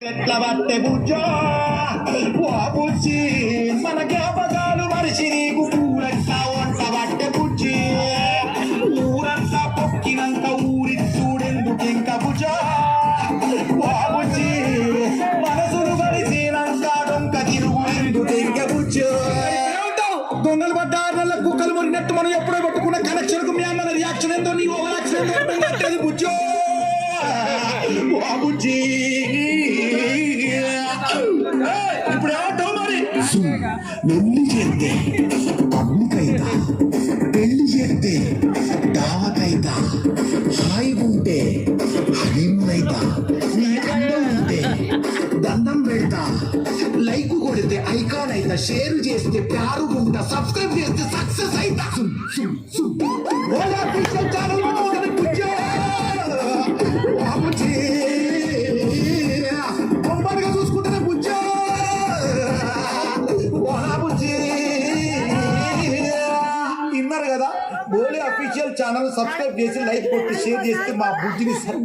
ఎట్లా పట్టే బుజ్జో ఓ బుజ్జి మన జ్ఞాపకాలు మరిచి నీకు ఊరంతా వంట పట్టే బుజ్జి ఊరంతా పొక్కినంత ఊరి చూడెందుకు ఇంకా బుజ్జో ఓ బుజ్జి మనసులు కలిసినంత డొంక తిరుగు ఎందుకు ఇంకా బుజ్జో దొంగలు పడ్డ 6 నెలల కుక్కలు మురినట్టు మనం ఎప్పుడో పట్టుకున్న కనెక్షన్ కు మీ అన్న రియాక్షన్ ఏందో నీ ఓవర్ యాక్షన్ ఏందో బుజ్జో ఓ బుజ్జి ఇప్పుడు ఏమంటావు మరి పెళ్లి చేస్తే పబ్లిక్ అయితా పెళ్లి చేస్తే దావత్ అయితా హాయిగా ఉంటే హనీమూన్ అయితా నీ అందం ఉంటే దండం పెడతా లైక్ కొడితే ఐకాన్ అయితా షేర్ చేస్తే ప్యారుగుంటా సబ్స్క్రైబ్ చేస్తే సక్సెస్ అయితా చూసుకుంటే బుజ్జో విన్నారు కదా బోలే అఫీషియల్ ఛానల్ సబ్స్క్రైబ్ చేసి లైక్ కొట్టి షేర్ చేస్తే మా బుజ్జిని